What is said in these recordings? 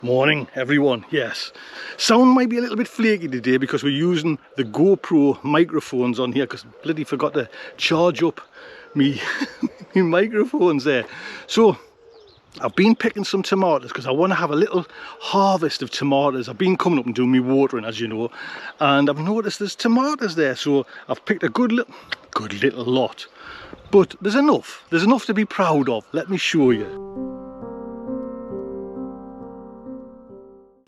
Morning everyone. Yes, sound might be a little bit flaky today because we're using the GoPro microphones on here because I bloody forgot to charge up me microphones there. So I've been picking some tomatoes because I want to have a little harvest of tomatoes. I've been coming up and doing me watering, as you know, and I've noticed there's tomatoes there, so I've picked a good little lot, but there's enough to be proud of. Let me show you.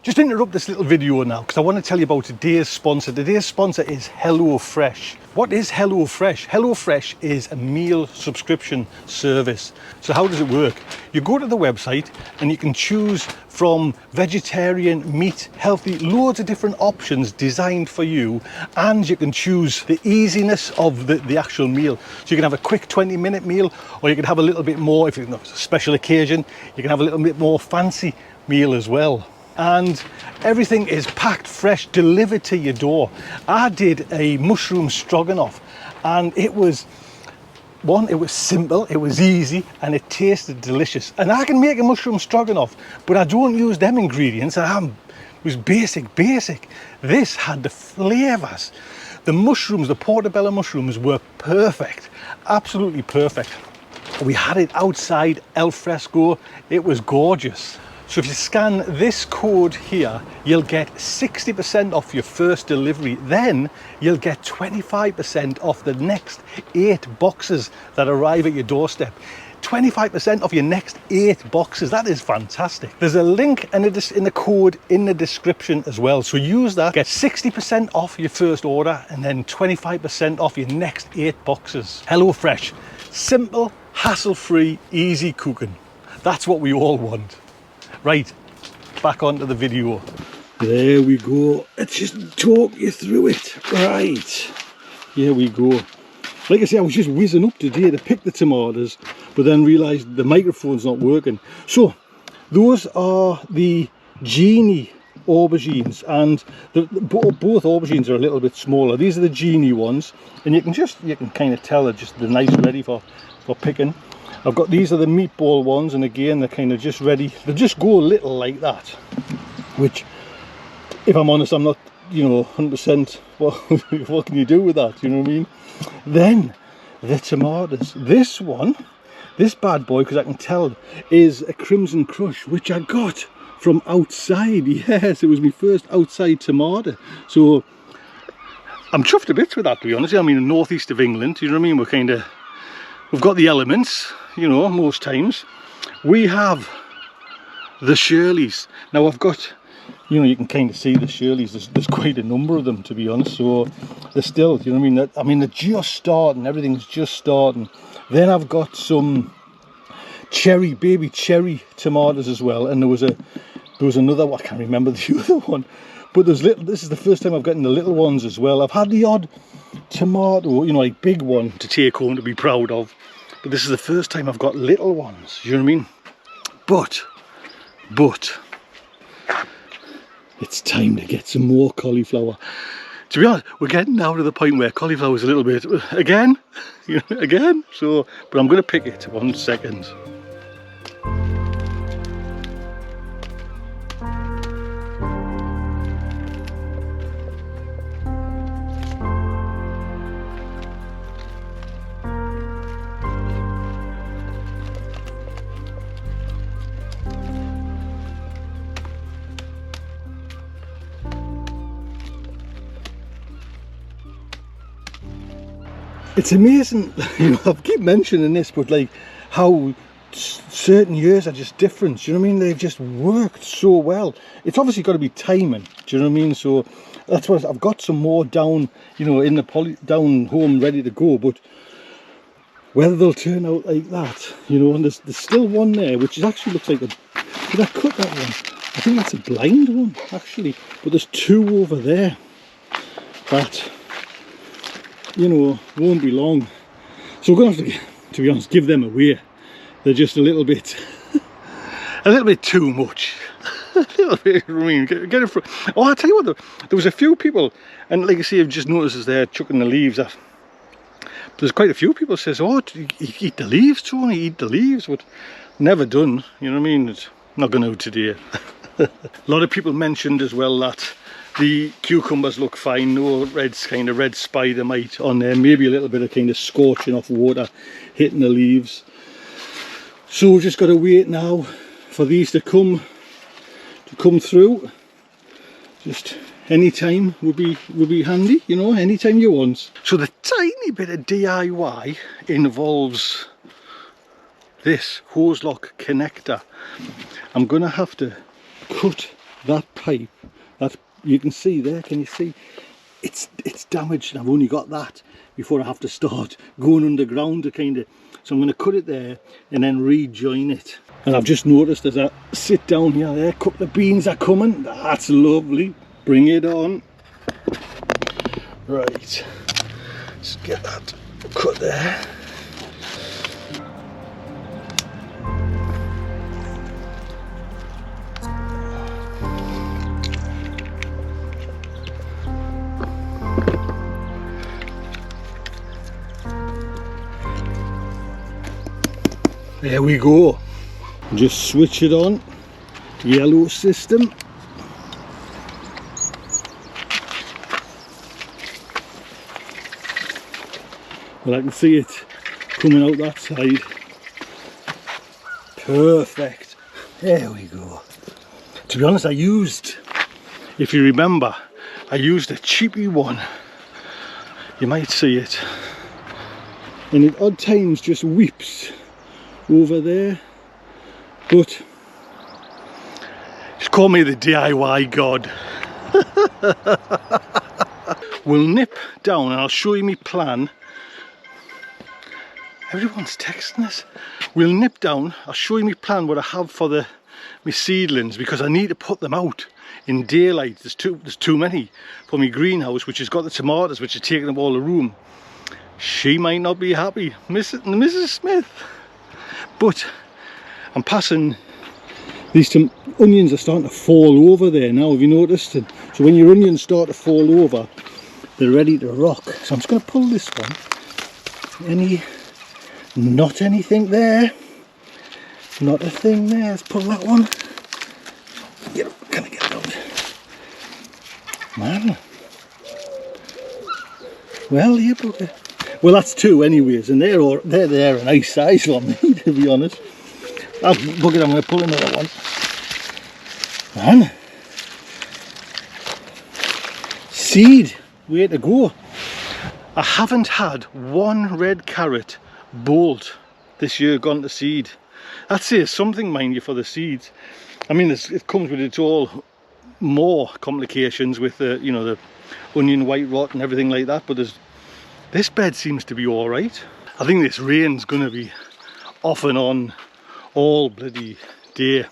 Just interrupt this little video now because I want to tell you about today's sponsor. Today's sponsor is HelloFresh. What is HelloFresh? HelloFresh is a meal subscription service. So how does it work? You go to the website and you can choose from vegetarian, meat, healthy, loads of different options designed for you, and you can choose the easiness of the actual meal. So you can have a quick 20-minute meal, or you can have a little bit more, if it's a special occasion, you can have a little bit more fancy meal as well. And everything is packed fresh, delivered to your door. I did a mushroom stroganoff, and it was simple, it was easy, and it tasted delicious. And I can make a mushroom stroganoff, but I don't use them ingredients. It was basic. This had the flavors. The mushrooms, the portobello mushrooms, were perfect, absolutely perfect. We had it outside al fresco. It was gorgeous. So if you scan this code here, you'll get 60% off your first delivery. Then you'll get 25% off the next 8 boxes that arrive at your doorstep. 25% off your next 8 boxes. That is fantastic. There's a link in the code in the description as well. So use that, get 60% off your first order, and then 25% off your next 8 boxes. HelloFresh. Simple, hassle-free, easy cooking. That's what we all want. Right, back onto the video. There we go. Let's just talk you through it. Right, here we go. Like I say, I was just whizzing up today to pick the tomatoes, but then realised the microphone's not working. So, those are the Genie aubergines, and both aubergines are a little bit smaller. These are the Genie ones, and you can kind of tell they're nice, ready for picking. I've got, these are the meatball ones, and again they're kind of just ready. They just go a little like that, which, if I'm honest, I'm not 100% what can you do with that, you know what I mean? Then the tomatoes, this bad boy, because I can tell, is a Crimson Crush, which I got from outside. Yes, it was my first outside tomato, so I'm chuffed a bit with that, to be honest. I mean, in the northeast of England, you know what I mean, we've got the elements, most times. We have the Shirleys. Now I've got, you can kind of see the Shirleys. There's quite a number of them, to be honest. So they're still, they're just starting. Everything's just starting. Then I've got some baby cherry tomatoes as well. And there was another one, I can't remember the other one. But this is the first time I've gotten the little ones as well. I've had the odd tomato, like big one to take home to be proud of. But this is the first time I've got little ones, you know what I mean? But it's time to get some more cauliflower. To be honest, we're getting now to the point where cauliflower is a little bit, again, so, but I'm going to pick it 1 second. It's amazing, I keep mentioning this, but like how certain years are just different, you know what I mean? They've just worked so well. It's obviously got to be timing, do you know what I mean? So that's why I've got some more down, in the down home ready to go, but whether they'll turn out like that, and there's still one there, which actually looks like did I cut that one? I think that's a blind one, actually, but there's 2 over there that, won't be long. So we're going to have to be honest, give them away. They're just a little bit too much. A little bit, get it from. Oh, I'll tell you what, there was a few people, and like I say, I've just noticed as they're chucking the leaves off. There's quite a few people says, oh, eat the leaves, Tony, eat the leaves, but never done, you know what I mean? It's not going to today. A lot of people mentioned as well that the cucumbers look fine, no kind of red spider mite on there, maybe a little bit of kind of scorching off water hitting the leaves. So we've just got to wait now for these to come through. Just any time would be handy, you know, anytime you want. So the tiny bit of DIY involves this hose lock connector. I'm gonna have to cut that pipe that you can see there. Can you see? It's damaged, and I've only got that before I have to start going underground to kind of. So I'm going to cut it there and then rejoin it. And I've just noticed as I sit down here, there, a couple of beans are coming. That's lovely. Bring it on. Right, let's get that cut there. There we go. Just switch it on. Yellow system. Well, I can see it coming out that side. Perfect. There we go. To be honest, if you remember, I used a cheapy one. You might see it. And at odd times just weeps over there, but just call me the DIY god. We'll nip down and I'll show you my plan. Everyone's texting us. We'll nip down, I'll show you my plan, what I have for my seedlings, because I need to put them out in daylight. There's too many for my greenhouse, which has got the tomatoes which are taking up all the room. She might not be happy, Mrs. Smith. But I'm passing, these onions are starting to fall over there now, have you noticed? So when your onions start to fall over, they're ready to rock. So I'm just going to pull this one. Not anything there. Not a thing there. Let's pull that one. Can I get it out? Man. Well, yeah, bugger. Well, that's two anyways, and they're a nice size for me, to be honest. Oh, bugger, I'm going to pull another one. Man. Seed, way to go. I haven't had one red carrot bolt this year gone to seed. That says something, mind you, for the seeds. I mean, it comes with its all more complications with the onion white rot and everything like that, but this bed seems to be all right. I think this rain's going to be off and on all bloody day.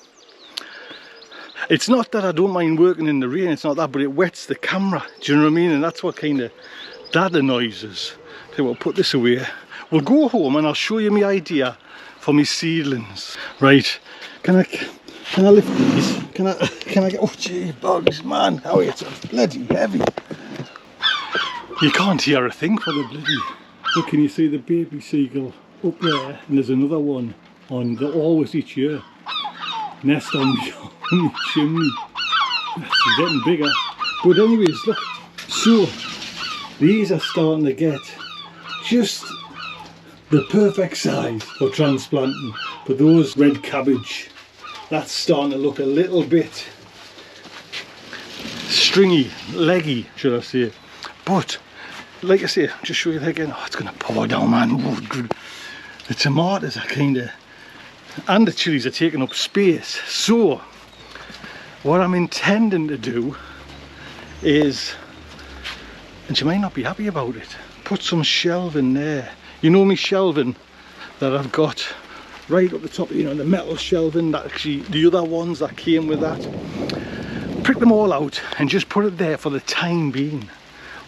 It's not that I don't mind working in the rain, it's not that, but it wets the camera, do you know what I mean? And that's what kind of, that annoys us. So we'll put this away. We'll go home and I'll show you my idea for my seedlings. Right, can I lift these? Can I get, oh gee, bugs, man, how are you? It's bloody heavy. You can't hear a thing for the bloody... Look, can you see the baby seagull up there? And there's another one on, they're always each year. Nest on the chimney. It's getting bigger. But anyways, look, so these are starting to get just the perfect size for transplanting. But those red cabbage, that's starting to look a little bit stringy, leggy, should I say. But like I say, just show you that again. Oh, it's going to pour down, man. Oh, the tomatoes are kind of, and the chilies are taking up space. So what I'm intending to do is, and she might not be happy about it, put some shelving there. You know me shelving that I've got right up the top, you know, the metal shelving that actually, the other ones that came with that. Prick them all out and just put it there for the time being.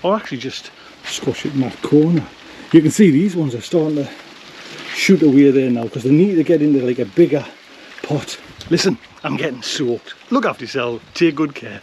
Or actually just squash it in that corner. You can see these ones are starting to shoot away there now because they need to get into like a bigger pot. Listen, I'm getting soaked. Look after yourself. Take good care.